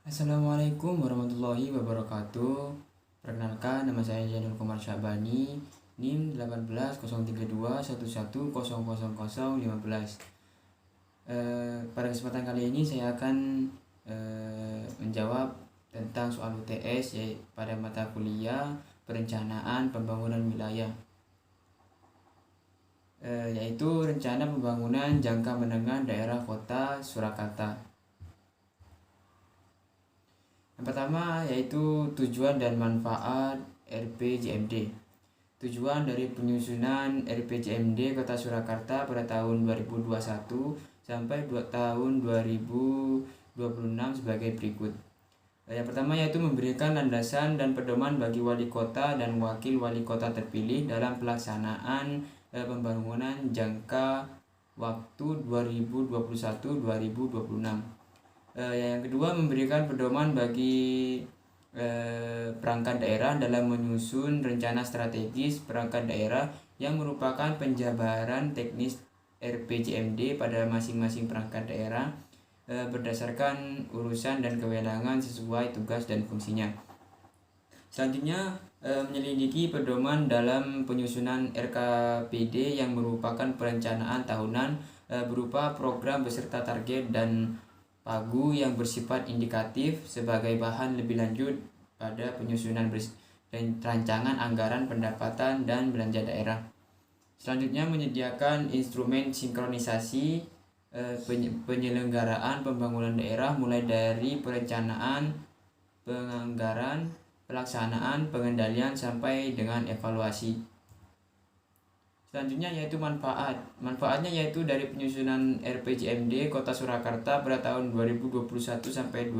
Assalamualaikum warahmatullahi wabarakatuh. Perkenalkan, nama saya Janul Komar Syabani, NIM 1803211000015. Pada kesempatan kali ini saya akan menjawab tentang soal UTS pada mata kuliah Perencanaan Pembangunan Wilayah, yaitu Rencana Pembangunan Jangka Menengah Daerah Kota Surakarta. Yang pertama yaitu tujuan dan manfaat RPJMD. Tujuan dari penyusunan RPJMD Kota Surakarta pada tahun 2021 sampai tahun 2026 sebagai berikut. Yang pertama yaitu memberikan landasan dan pedoman bagi wali kota dan wakil wali kota terpilih dalam pelaksanaan pembangunan jangka waktu 2021-2026. Yang kedua, memberikan pedoman bagi perangkat daerah dalam menyusun rencana strategis perangkat daerah yang merupakan penjabaran teknis RPJMD pada masing-masing perangkat daerah berdasarkan urusan dan kewenangan sesuai tugas dan fungsinya. Selanjutnya, menyelidiki pedoman dalam penyusunan RKPD yang merupakan perencanaan tahunan berupa program beserta target dan pagu yang bersifat indikatif sebagai bahan lebih lanjut pada penyusunan dan rancangan anggaran pendapatan dan belanja daerah. Selanjutnya, menyediakan instrumen sinkronisasi penyelenggaraan pembangunan daerah mulai dari perencanaan, penganggaran, pelaksanaan, pengendalian sampai dengan evaluasi. Selanjutnya yaitu manfaat. Manfaatnya yaitu dari penyusunan RPJMD Kota Surakarta pada tahun 2021 sampai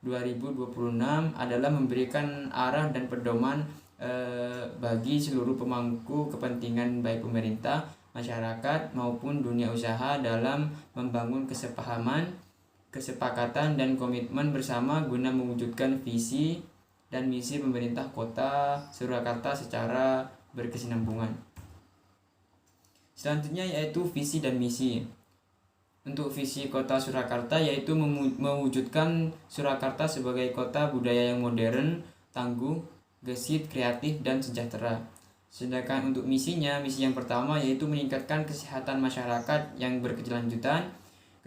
2026 adalah memberikan arah dan pedoman bagi seluruh pemangku kepentingan baik pemerintah, masyarakat maupun dunia usaha dalam membangun kesepahaman, kesepakatan dan komitmen bersama guna mewujudkan visi dan misi pemerintah Kota Surakarta secara berkesinambungan. Selanjutnya yaitu visi dan misi. Untuk visi Kota Surakarta yaitu mewujudkan Surakarta sebagai kota budaya yang modern, tangguh, gesit, kreatif, dan sejahtera. Sedangkan untuk misinya, misi yang pertama yaitu meningkatkan kesehatan masyarakat yang berkelanjutan.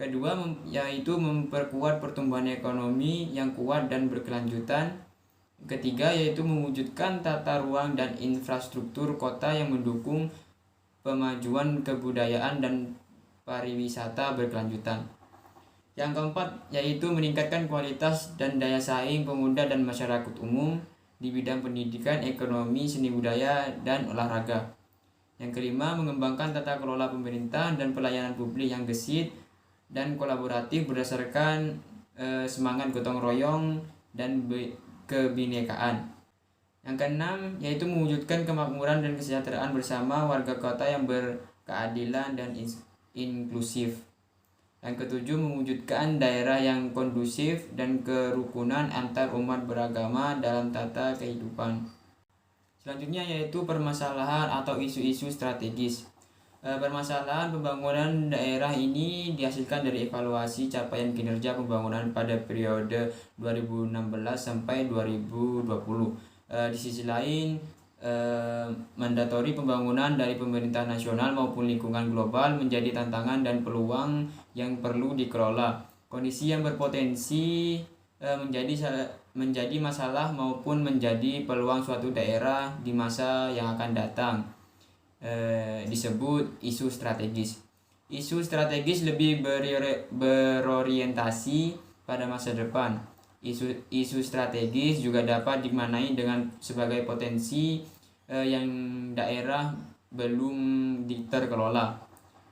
Kedua yaitu memperkuat pertumbuhan ekonomi yang kuat dan berkelanjutan. Ketiga yaitu mewujudkan tata ruang dan infrastruktur kota yang mendukung pemajuan kebudayaan dan pariwisata berkelanjutan. Yang keempat yaitu meningkatkan kualitas dan daya saing pemuda dan masyarakat umum di bidang pendidikan, ekonomi, seni budaya, dan olahraga. Yang kelima, mengembangkan tata kelola pemerintah dan pelayanan publik yang gesit dan kolaboratif berdasarkan semangat gotong royong dan kebinekaan. Yang keenam yaitu mewujudkan kemakmuran dan kesejahteraan bersama warga kota yang berkeadilan dan inklusif. Yang ketujuh, mewujudkan daerah yang kondusif dan kerukunan antar umat beragama dalam tata kehidupan. Selanjutnya yaitu permasalahan atau isu-isu strategis. Permasalahan pembangunan daerah ini dihasilkan dari evaluasi capaian kinerja pembangunan pada periode 2016 sampai 2020. Di sisi lain, mandatori pembangunan dari pemerintah nasional maupun lingkungan global menjadi tantangan dan peluang yang perlu dikelola. Kondisi yang berpotensi menjadi masalah maupun menjadi peluang suatu daerah di masa yang akan datang disebut isu strategis. Isu strategis lebih berorientasi pada masa depan. Isu strategis juga dapat dimaknai dengan sebagai potensi yang daerah belum terkelola,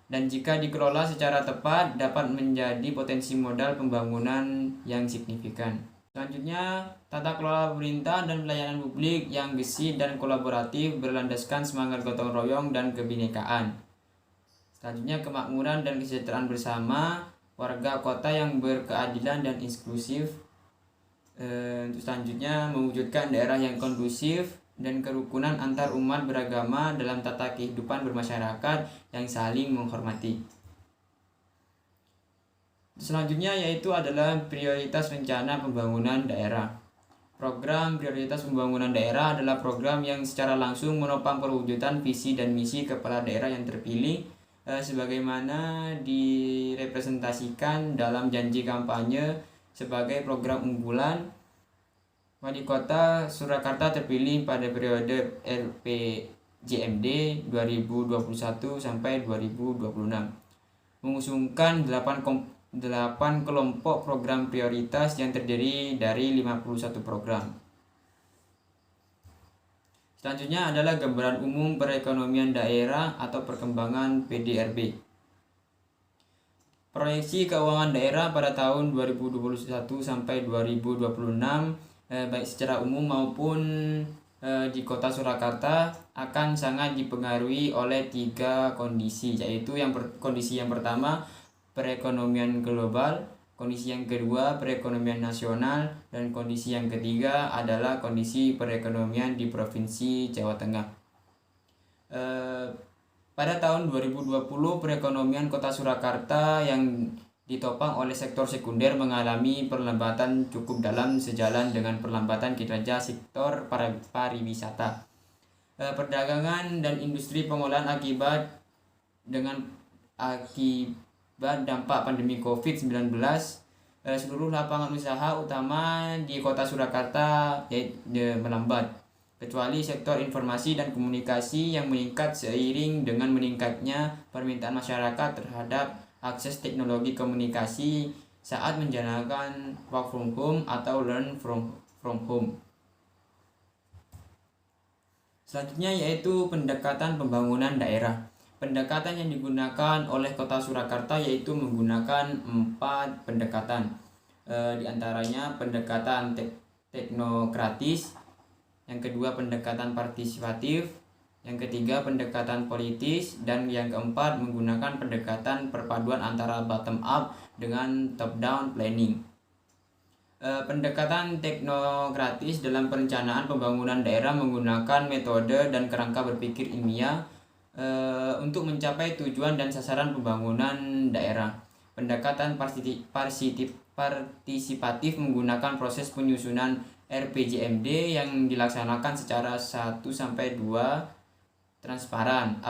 dan jika dikelola secara tepat dapat menjadi potensi modal pembangunan yang signifikan. Selanjutnya, tata kelola pemerintah dan pelayanan publik yang gesit dan kolaboratif berlandaskan semangat gotong royong dan kebinekaan. Selanjutnya, kemakmuran dan kesejahteraan bersama warga kota yang berkeadilan dan inklusif. Untuk selanjutnya, mewujudkan daerah yang kondusif dan kerukunan antar umat beragama dalam tata kehidupan bermasyarakat yang saling menghormati. Selanjutnya yaitu adalah prioritas rencana pembangunan daerah. Program prioritas pembangunan daerah adalah program yang secara langsung menopang perwujudan visi dan misi kepala daerah yang terpilih sebagaimana direpresentasikan dalam janji kampanye sebagai program unggulan. Wali Kota Surakarta terpilih pada periode RPJMD 2021 sampai 2026 mengusungkan 8 kelompok program prioritas yang terdiri dari 51 program. Selanjutnya adalah gambaran umum perekonomian daerah atau perkembangan PDRB. Proyeksi keuangan daerah pada tahun 2021 sampai 2026 baik secara umum maupun di Kota Surakarta akan sangat dipengaruhi oleh 3 kondisi, yaitu kondisi yang pertama perekonomian global, kondisi yang kedua perekonomian nasional, dan kondisi yang ketiga adalah kondisi perekonomian di Provinsi Jawa Tengah. Pada tahun 2020 perekonomian Kota Surakarta yang ditopang oleh sektor sekunder mengalami perlambatan cukup dalam sejalan dengan perlambatan kinerja sektor pariwisata. Perdagangan dan industri pengolahan akibat dampak pandemi COVID-19, seluruh lapangan usaha utama di Kota Surakarta melambat, kecuali sektor informasi dan komunikasi yang meningkat seiring dengan meningkatnya permintaan masyarakat terhadap akses teknologi komunikasi saat menjalankan work from home atau learn from home. Selanjutnya yaitu pendekatan pembangunan daerah. Pendekatan yang digunakan oleh Kota Surakarta yaitu menggunakan 4 pendekatan. Di antaranya pendekatan teknokratis, yang kedua pendekatan partisipatif, yang ketiga pendekatan politis, dan yang keempat menggunakan pendekatan perpaduan antara bottom up dengan top down planning. Pendekatan teknokratis dalam perencanaan pembangunan daerah menggunakan metode dan kerangka berpikir ilmiah untuk mencapai tujuan dan sasaran pembangunan daerah. Pendekatan partisipatif menggunakan proses penyusunan RPJMD yang dilaksanakan secara 1-2 transparan,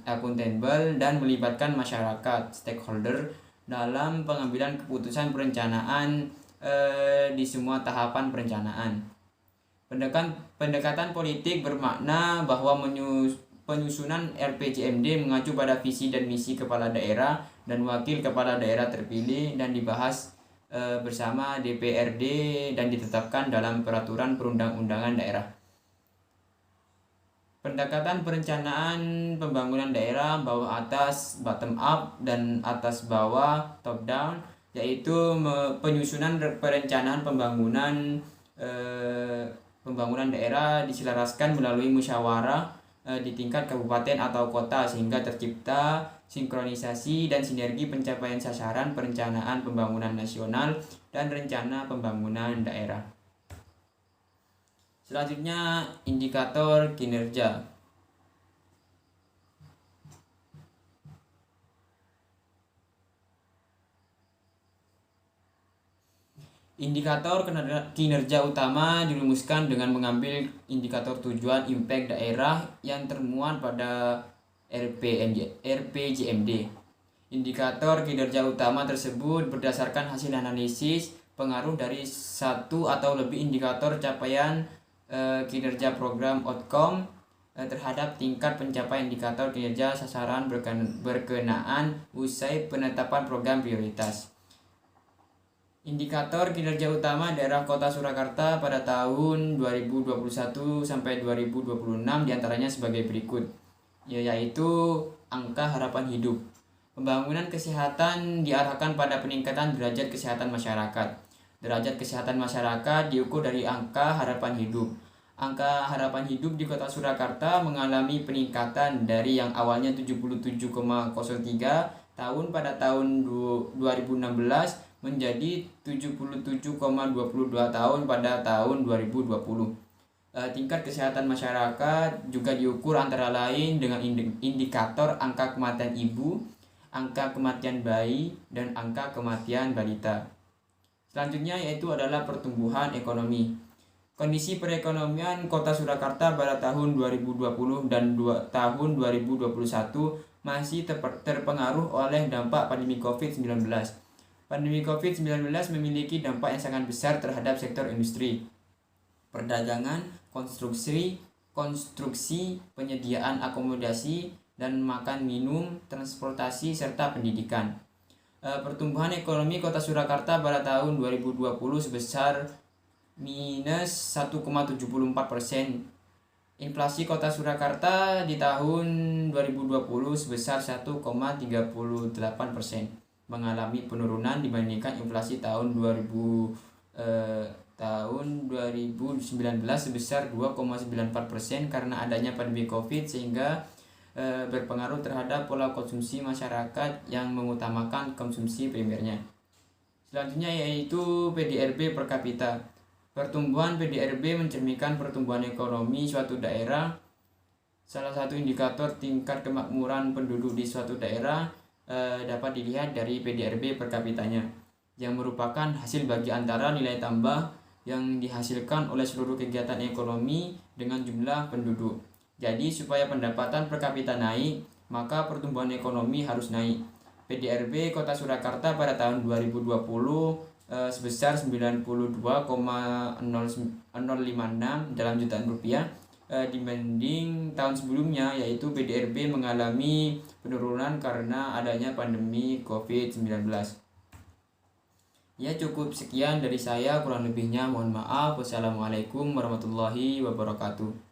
akuntabel, dan melibatkan masyarakat stakeholder dalam pengambilan keputusan perencanaan di semua tahapan perencanaan. Pendekatan politik bermakna bahwa penyusunan RPJMD mengacu pada visi dan misi kepala daerah dan wakil kepala daerah terpilih dan dibahas bersama DPRD dan ditetapkan dalam peraturan perundang-undangan daerah. Pendekatan perencanaan pembangunan daerah bawah atas bottom up dan atas bawah top down, yaitu penyusunan perencanaan pembangunan daerah diselaraskan melalui musyawarah di tingkat kabupaten atau kota sehingga tercipta sinkronisasi dan sinergi pencapaian sasaran perencanaan pembangunan nasional dan rencana pembangunan daerah. Selanjutnya indikator kinerja. Indikator kinerja utama dirumuskan dengan mengambil indikator tujuan impact daerah yang termuat pada RPJMD. Indikator kinerja utama tersebut berdasarkan hasil analisis pengaruh dari 1 atau lebih indikator capaian kinerja program outcome terhadap tingkat pencapaian indikator kinerja sasaran berkenaan usai penetapan program prioritas. Indikator kinerja utama daerah Kota Surakarta pada tahun 2021 sampai 2026 diantaranya sebagai berikut, yaitu angka harapan hidup. Pembangunan kesehatan diarahkan pada peningkatan derajat kesehatan masyarakat. Derajat kesehatan masyarakat diukur dari angka harapan hidup. Angka harapan hidup di Kota Surakarta mengalami peningkatan dari yang awalnya 77,03 tahun pada tahun 2016 menjadi 77,22 tahun pada tahun 2020. Tingkat kesehatan masyarakat juga diukur antara lain dengan indikator angka kematian ibu, angka kematian bayi, dan angka kematian balita. Selanjutnya yaitu adalah pertumbuhan ekonomi. Kondisi perekonomian Kota Surakarta pada tahun 2020 dan tahun 2021 masih terpengaruh oleh dampak pandemi COVID-19. Pandemi COVID-19 memiliki dampak yang sangat besar terhadap sektor industri, perdagangan, konstruksi, penyediaan akomodasi dan makan minum, transportasi, serta pendidikan. Pertumbuhan ekonomi Kota Surakarta pada tahun 2020 sebesar minus 1,74%. Inflasi Kota Surakarta di tahun 2020 sebesar 1,38%, mengalami penurunan dibandingkan inflasi tahun 2019 sebesar 2,94% karena adanya pandemi Covid sehingga berpengaruh terhadap pola konsumsi masyarakat yang mengutamakan konsumsi primernya. Selanjutnya yaitu PDRB per kapita. Pertumbuhan PDRB mencerminkan pertumbuhan ekonomi suatu daerah. Salah satu indikator tingkat kemakmuran penduduk di suatu daerah dapat dilihat dari PDRB per kapitanya, yang merupakan hasil bagi antara nilai tambah yang dihasilkan oleh seluruh kegiatan ekonomi dengan jumlah penduduk. Jadi supaya pendapatan per kapita naik, maka pertumbuhan ekonomi harus naik. PDRB Kota Surakarta pada tahun 2020 sebesar 92,056 dalam jutaan rupiah dibanding tahun sebelumnya, yaitu PDRB mengalami penurunan karena adanya pandemi COVID-19. Ya, cukup sekian dari saya, kurang lebihnya mohon maaf. Wassalamualaikum warahmatullahi wabarakatuh.